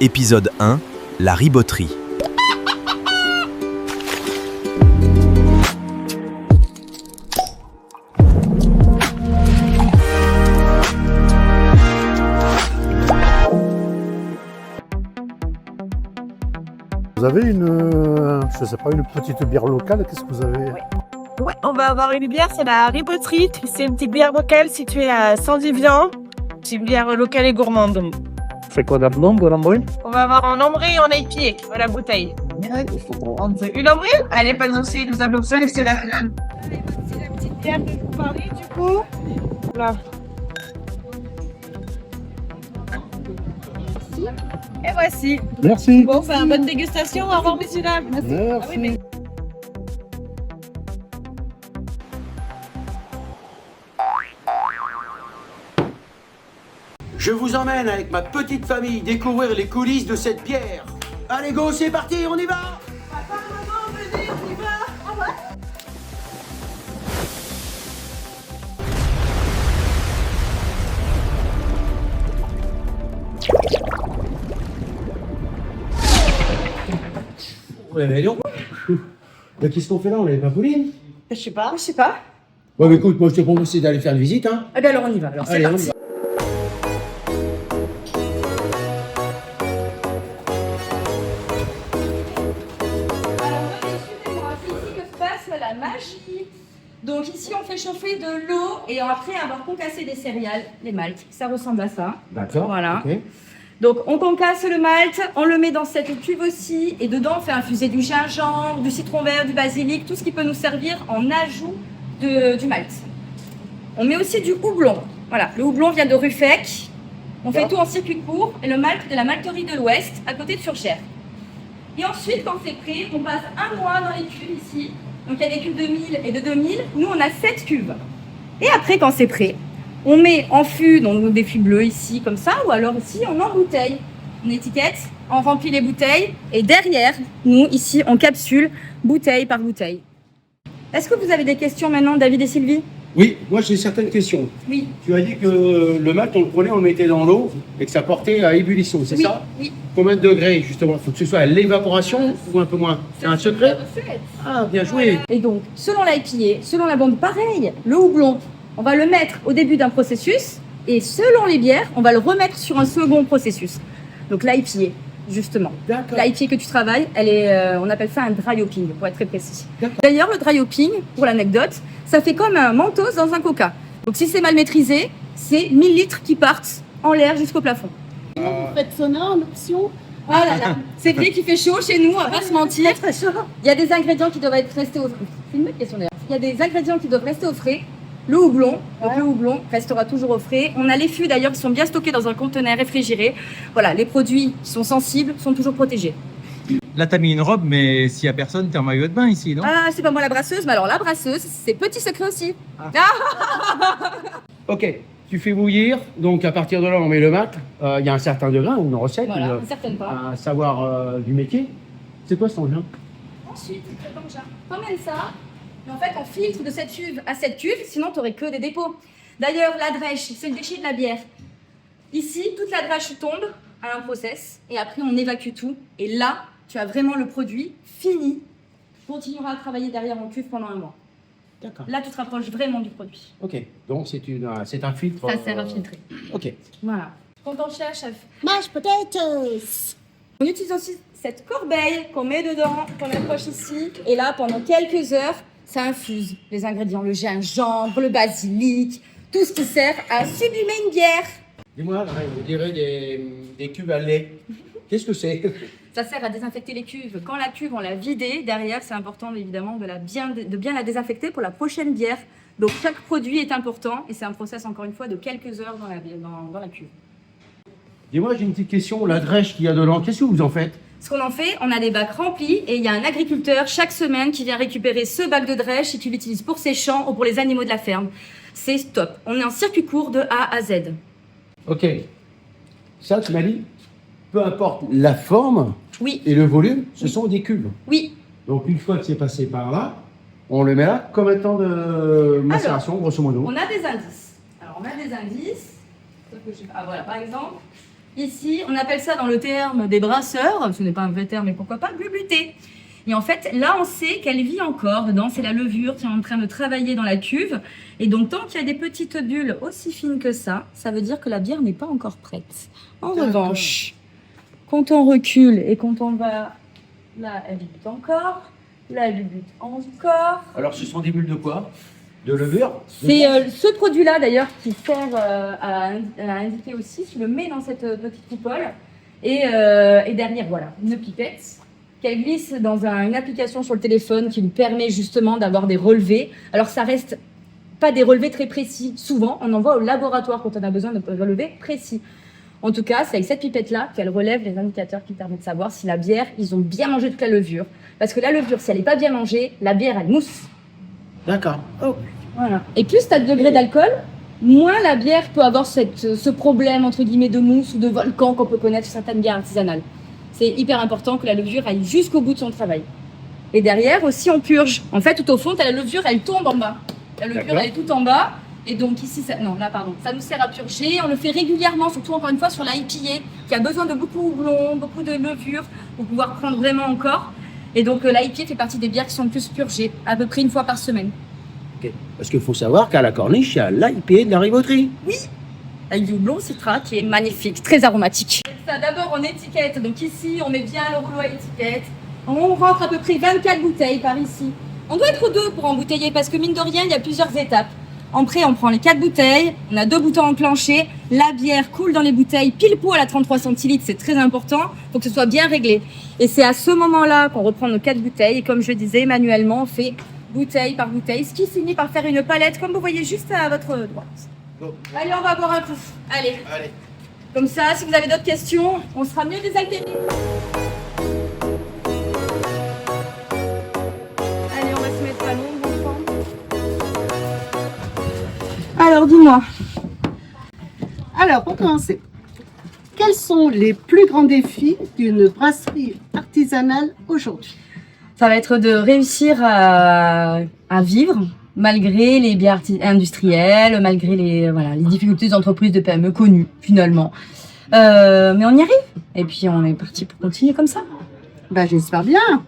Épisode 1, la riboterie. Vous avez je sais pas, une petite bière locale, qu'est-ce que vous avez? Ouais, on va avoir une bière, c'est la riboterie. C'est une petite bière locale située à Saint-Divian. C'est une bière locale et gourmande. C'est quoi d'abord, On va avoir en ambré et en épier, la bouteille. Une ambrée? Elle est pas annoncée, nous avons besoin, c'est la petite bière que je vous parlais du coup. Là. Et voici. Merci. Bon, enfin, bonne dégustation. Au revoir, messieurs, dames. Merci. Je vous emmène avec ma petite famille découvrir les coulisses de cette bière. Allez go, c'est parti, on y va! Papa, maman, venez, on y va. Ah ouais. Ouais, mais non. Mais qu'est-ce qu'on fait là? On l'avait pas voulu? Je sais pas. Ouais, mais écoute, moi je te propose d'aller faire une visite, hein. Eh bien alors on y va, alors c'est Allez, on parti. y va. Alors, excusez-moi, c'est ici que se passe la magie. Donc ici, on fait chauffer de l'eau et après avoir concassé des céréales, les maltes. Ça ressemble à ça. D'accord. Voilà. Ok. Donc on concasse le malt, on le met dans cette cuve aussi et dedans on fait infuser du gingembre, du citron vert, du basilic, tout ce qui peut nous servir en ajout du malt. On met aussi du houblon. Voilà, le houblon vient de Ruffec. On fait tout en circuit court et le malt de la malterie de l'Ouest à côté de Surchères. Et ensuite, quand c'est prêt, on passe un mois dans les cuves ici. Donc il y a des cuves de 1000 et de 2000. Nous, on a 7 cuves. Et après, quand c'est prêt, on met en fût, donc des fûts bleus ici, comme ça, ou alors ici, on embouteille. On étiquette, on remplit les bouteilles. Et derrière, nous, ici, on capsule, bouteille par bouteille. Est-ce que vous avez des questions maintenant, David et Sylvie? Oui, moi j'ai certaines questions. Oui. Tu as dit que le malt, on le prenait, on le mettait dans l'eau et que ça portait à ébullition, c'est Oui, ça? oui. Combien de degrés, justement? Il faut que ce soit à l'évaporation ou un peu moins? C'est un secret? Ah, bien joué. Et donc, selon l'IPA, selon la bombe, pareil, le houblon, on va le mettre au début d'un processus et selon les bières, on va le remettre sur un second processus. Donc l'IPA, justement. D'accord. L'IPA que tu travailles, elle est, on appelle ça un dry hopping, pour être très précis. D'accord. D'ailleurs, le dry hopping, pour l'anecdote, ça fait comme un mentos dans un coca. Donc si c'est mal maîtrisé, c'est 1000 litres qui partent en l'air jusqu'au plafond. Vous faites sonore en option? Ah là là, c'est vrai qu'il fait chaud chez nous, on va pas se mentir. Il y a des ingrédients qui doivent être restés au frais. C'est une bonne question d'ailleurs. Il y a des ingrédients qui doivent rester au frais. Le houblon, donc le houblon restera toujours au frais. On a les fûts d'ailleurs qui sont bien stockés dans un conteneur réfrigéré. Voilà, les produits qui sont sensibles sont toujours protégés. Là, t'as mis une robe, mais s'il y a personne, t'es en maillot de bain ici, non? Ah, c'est pas moi la brasseuse, mais alors la brasseuse, c'est petit secret aussi. Ok, tu fais bouillir, donc à partir de là, on met le malt. Il y a un certain degré, une recette, Voilà, une certaine part. un savoir du métier. C'est quoi cet engin? Ensuite, t'emmènes ça, et en fait, on filtre de cette cuve à cette cuve, sinon tu n'aurais que des dépôts. D'ailleurs, la drèche, c'est le déchet de la bière. Ici, toute la drèche tombe à un process, et après, on évacue tout. Et là, tu as vraiment le produit fini. Tu continueras à travailler derrière en cuve pendant un mois. D'accord. Là, tu te rapproches vraiment du produit. Ok, donc c'est un filtre. Ça sert à filtrer. Ok. Voilà. Quand on cherche à... Mashed potatoes. On utilise aussi cette corbeille qu'on met dedans, qu'on accroche ici. Et là, pendant quelques heures, ça infuse les ingrédients, le gingembre, le basilic, tout ce qui sert à sublimer une bière. Dis-moi, on dirait des cubes à lait. Qu'est-ce que c'est? Ça sert à désinfecter les cuves. Quand la cuve, on l'a vidée, derrière, c'est important évidemment de bien la désinfecter pour la prochaine bière. Donc chaque produit est important et c'est un process, encore une fois, de quelques heures dans la cuve. Dis-moi, j'ai une petite question. La drèche qu'il y a dedans, qu'est-ce que vous en faites? Ce qu'on en fait, on a des bacs remplis et il y a un agriculteur chaque semaine qui vient récupérer ce bac de drèche et qui l'utilise pour ses champs ou pour les animaux de la ferme. C'est top. On est en circuit court de A à Z. Ok. Ça, tu m'as dit, peu importe la forme Oui, et le volume, ce sont des cubes. oui. Donc une fois que c'est passé par là, on le met là. Combien de temps de macération, grosso modo? On a des indices. Alors, on a des indices. Ah voilà, par exemple, Ici, on appelle ça dans le terme des brasseurs, ce n'est pas un vrai terme, mais pourquoi pas, blubluter. Et en fait, là, on sait qu'elle vit encore dedans. C'est la levure qui est en train de travailler dans la cuve. Et donc, tant qu'il y a des petites bulles aussi fines que ça veut dire que la bière n'est pas encore prête. En revanche, quand on recule et quand on va... Là, elle bute encore. Là, elle bute encore. Alors, ce sont des bulles de quoi? De levure? C'est ce produit-là, d'ailleurs, qui sert à indiquer aussi. Je le mets dans cette petite coupole. Et derrière, voilà, une pipette qu'elle glisse dans une application sur le téléphone qui lui permet justement d'avoir des relevés. Alors, ça reste pas des relevés très précis. Souvent, on envoie au laboratoire quand on a besoin de relevés précis. En tout cas, c'est avec cette pipette-là qu'elle relève les indicateurs qui permettent de savoir si la bière, ils ont bien mangé toute la levure. Parce que la levure, si elle n'est pas bien mangée, la bière, elle mousse. D'accord. Oh. Voilà. Et plus tu as de degrés d'alcool, moins la bière peut avoir ce problème, entre guillemets, de mousse ou de volcan qu'on peut connaître sur certaines bières artisanales. C'est hyper important que la levure aille jusqu'au bout de son travail. Et derrière aussi, on purge. En fait, tout au fond, tu as la levure, elle tombe en bas. La levure, elle est tout en bas. Et donc ici, ça nous sert à purger. On le fait régulièrement, surtout encore une fois sur l'IPA, qui a besoin de beaucoup de houblon, beaucoup de levure pour pouvoir prendre vraiment encore. Et donc l'IPA fait partie des bières qui sont le plus purgées, à peu près une fois par semaine. Okay. Parce qu'il faut savoir qu'à la Corniche, il y a l'IPA de la riboterie. Oui, avec du houblon citra qui est magnifique, très aromatique. Ça d'abord en étiquette, donc ici on met bien le rouleau à étiquette. On rentre à peu près 24 bouteilles par ici. On doit être deux pour embouteiller parce que mine de rien, il y a plusieurs étapes. Après, on prend les 4 bouteilles, on a 2 boutons enclenchés, la bière coule dans les bouteilles, pile poil à 33 centilitres, c'est très important, faut que ce soit bien réglé. Et c'est à ce moment-là qu'on reprend nos 4 bouteilles, et comme je disais, manuellement, on fait bouteille par bouteille, ce qui finit par faire une palette, comme vous voyez juste à votre droite. Allez, on va boire un coup. Allez. Comme ça, si vous avez d'autres questions, on sera mieux désaltérés. Allez, on va se mettre à l'ombre, alors, dis-moi. Alors, pour commencer, quels sont les plus grands défis d'une brasserie artisanale aujourd'hui? Ça va être de réussir à vivre malgré les bières industrielles, malgré les difficultés des entreprises de PME connues, finalement. Mais on y arrive. Et puis, on est parti pour continuer comme ça. Ben, j'espère bien.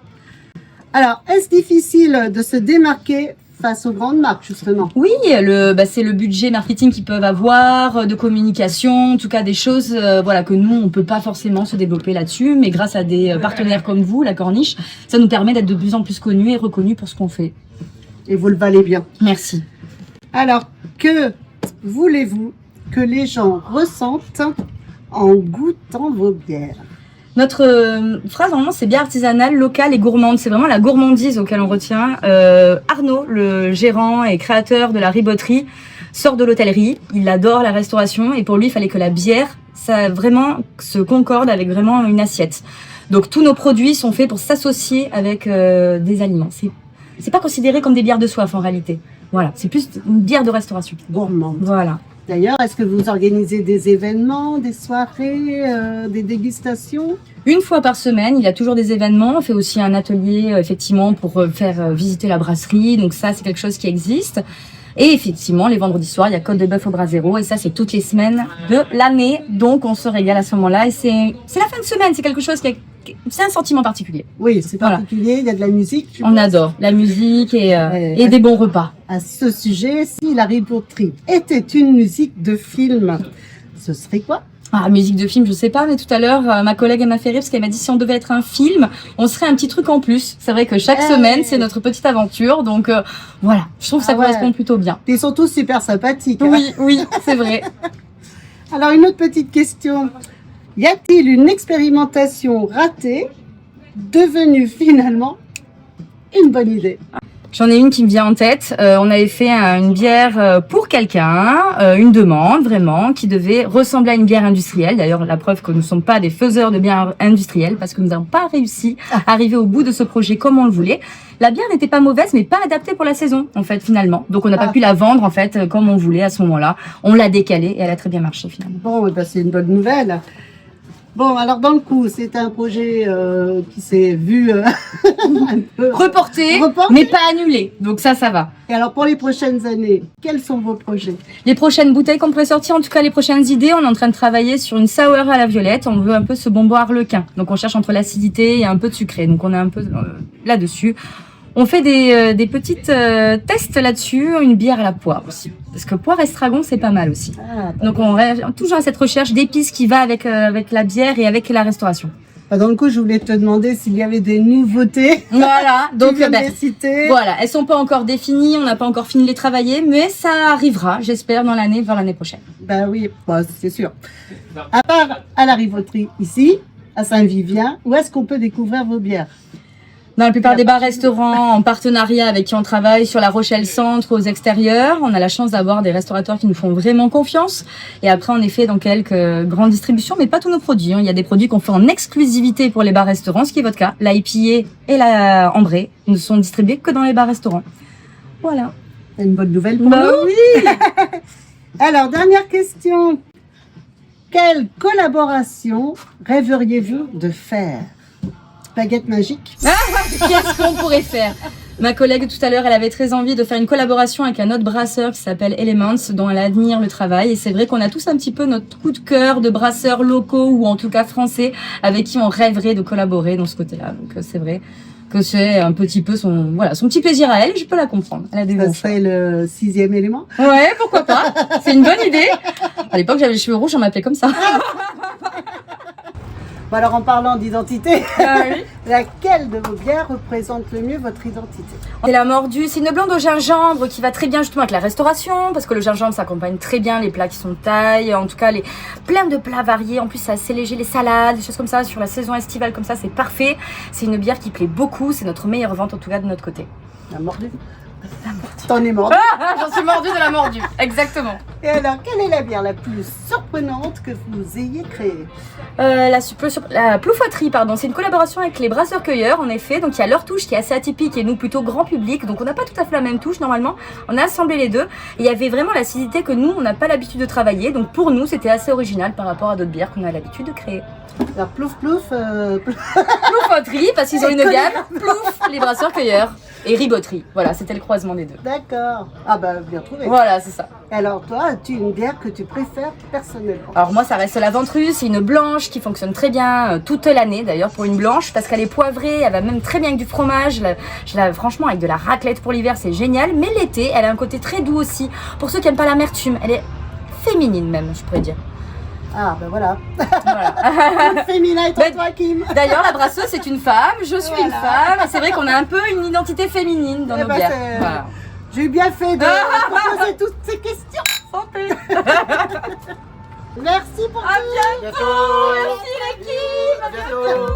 Alors, est-ce difficile de se démarquer face aux grandes marques, justement? Oui, c'est le budget marketing qu'ils peuvent avoir, de communication, en tout cas des choses que nous, on peut pas forcément se développer là-dessus, mais grâce à des partenaires comme vous, la Corniche, ça nous permet d'être de plus en plus connus et reconnus pour ce qu'on fait. Et vous le valez bien. Merci. Alors, que voulez-vous que les gens ressentent en goûtant vos bières? Notre phrase, normalement, c'est bière artisanale, locale et gourmande. C'est vraiment la gourmandise auquel on retient. Arnaud, le gérant et créateur de la riboterie, sort de l'hôtellerie. Il adore la restauration et pour lui, il fallait que la bière, ça vraiment se concorde avec vraiment une assiette. Donc, tous nos produits sont faits pour s'associer avec des aliments. C'est pas considéré comme des bières de soif en réalité. Voilà, c'est plus une bière de restauration. Gourmande. Voilà. D'ailleurs, est-ce que vous organisez des événements, des soirées, des dégustations? Une fois par semaine, il y a toujours des événements. On fait aussi un atelier, effectivement, pour faire visiter la brasserie. Donc ça, c'est quelque chose qui existe. Et effectivement, les vendredis soirs, il y a Côte de Bœuf au Brasero. Et ça, c'est toutes les semaines de l'année. Donc, on se régale à ce moment-là. Et c'est la fin de semaine. C'est quelque chose c'est un sentiment particulier. Oui, c'est particulier. Il y a de la musique. On adore la musique et des bons repas. À ce sujet, si la riboterie était une musique de film, ce serait quoi? Ah, musique de film, je sais pas, mais tout à l'heure, ma collègue elle m'a fait rire parce qu'elle m'a dit si on devait être un film, on serait un petit truc en plus. C'est vrai que chaque semaine, c'est notre petite aventure. Donc voilà, je trouve que ça correspond plutôt bien. Ils sont tous super sympathiques. Hein. Oui, c'est vrai. Alors, une autre petite question. Y a-t-il une expérimentation ratée devenue finalement une bonne idée? J'en ai une qui me vient en tête. On avait fait une bière pour quelqu'un, une demande vraiment, qui devait ressembler à une bière industrielle. D'ailleurs, la preuve que nous ne sommes pas des faiseurs de bière industrielle parce que nous n'avons pas réussi à arriver au bout de ce projet comme on le voulait. La bière n'était pas mauvaise, mais pas adaptée pour la saison, en fait, finalement. Donc, on n'a pas pu la vendre, en fait, comme on voulait à ce moment-là. On l'a décalée et elle a très bien marché, finalement. Bon, c'est une bonne nouvelle. Bon, alors dans le coup, c'est un projet qui s'est vu un peu Reporté, reporté. mais pas annulé. Donc ça va. Et alors pour les prochaines années, quels sont vos projets? Les prochaines bouteilles qu'on pourrait sortir, en tout cas les prochaines idées, on est en train de travailler sur une sour à la violette. On veut un peu ce bonbon harlequin. Donc on cherche entre l'acidité et un peu de sucré. Donc on est un peu là-dessus. On fait des petites tests là-dessus, une bière à la poire aussi. Parce que poire estragon, c'est pas mal aussi. Donc on est toujours à cette recherche d'épices qui va avec la bière et avec la restauration. Dans le coup, je voulais te demander s'il y avait des nouveautés. Voilà, donc Tu viens de les citer. voilà, elles sont pas encore définies, on n'a pas encore fini de les travailler, mais ça arrivera, j'espère, dans l'année, vers l'année prochaine. Ben oui, bah, c'est sûr. À part à la riboterie ici, à Saint-Vivien, où est-ce qu'on peut découvrir vos bières? Dans la plupart des bars-restaurants en partenariat avec qui on travaille sur la Rochelle Centre, aux extérieurs, on a la chance d'avoir des restaurateurs qui nous font vraiment confiance. Et après, en effet, dans quelques grandes distributions, mais pas tous nos produits. Il y a des produits qu'on fait en exclusivité pour les bars-restaurants, ce qui est votre cas. La IPA et la Ambrée ne sont distribués que dans les bars-restaurants. Voilà. C'est une bonne nouvelle pour Bah nous. oui. Alors, dernière question. Quelle collaboration rêveriez-vous de faire? Baguette magique? Qu'est-ce qu'on pourrait faire? Ma collègue tout à l'heure, elle avait très envie de faire une collaboration avec un autre brasseur qui s'appelle Elements, dont elle admire le travail. Et c'est vrai qu'on a tous un petit peu notre coup de cœur de brasseurs locaux ou en tout cas français avec qui on rêverait de collaborer dans ce côté-là. Donc c'est vrai que c'est un petit peu son petit plaisir à elle. Et je peux la comprendre. Elle a des Ça bons choix. serait le 6e élément. Ouais, pourquoi pas? C'est une bonne idée. À l'époque, j'avais les cheveux rouges, on m'appelait comme ça. Bon, alors en parlant d'identité, Ah oui. laquelle de vos bières représente le mieux votre identité? C'est la mordue, c'est une blonde au gingembre qui va très bien justement avec la restauration parce que le gingembre ça accompagne très bien les plats qui sont de taille, en tout cas plein de plats variés, en plus c'est assez léger, les salades, des choses comme ça sur la saison estivale comme ça c'est parfait, c'est une bière qui plaît beaucoup, c'est notre meilleure vente en tout cas de notre côté. La mordue. T'en es mordu. J'en suis mordue de la mordue, exactement. Et alors, quelle est la bière la plus surprenante que vous ayez créée? La ploufotterie, pardon, c'est une collaboration avec les brasseurs-cueilleurs, en effet. Donc il y a leur touche qui est assez atypique et nous plutôt grand public. Donc on n'a pas tout à fait la même touche normalement. On a assemblé les deux. Et il y avait vraiment l'acidité que nous, on n'a pas l'habitude de travailler. Donc pour nous, c'était assez original par rapport à d'autres bières qu'on a l'habitude de créer. Alors, plouf plouf. Ploufotterie, parce qu'ils ont une gamme. Plouf, les brasseurs-cueilleurs. Et riboterie. Voilà, c'était le croisement des deux. D'accord. Ah bah, bien trouvé. Voilà, c'est ça. Alors toi, as-tu une bière que tu préfères personnellement? Alors moi ça reste la Ventrue, c'est une blanche qui fonctionne très bien toute l'année d'ailleurs pour une blanche parce qu'elle est poivrée, elle va même très bien avec du fromage, franchement avec de la raclette pour l'hiver c'est génial, mais l'été elle a un côté très doux aussi, pour ceux qui n'aiment pas l'amertume, elle est féminine même je pourrais dire. Ah ben voilà. Voilà. Le féminin est en toi, Kim. D'ailleurs la brasseuse c'est une femme, je suis Voilà. une femme, et c'est vrai qu'on a un peu une identité féminine dans Eh nos ben, bières. c'est- Voilà. J'ai eu bien fait de poser toutes ces questions. Santé. Merci pour tout. Bientôt. Merci l'équipe. À bientôt.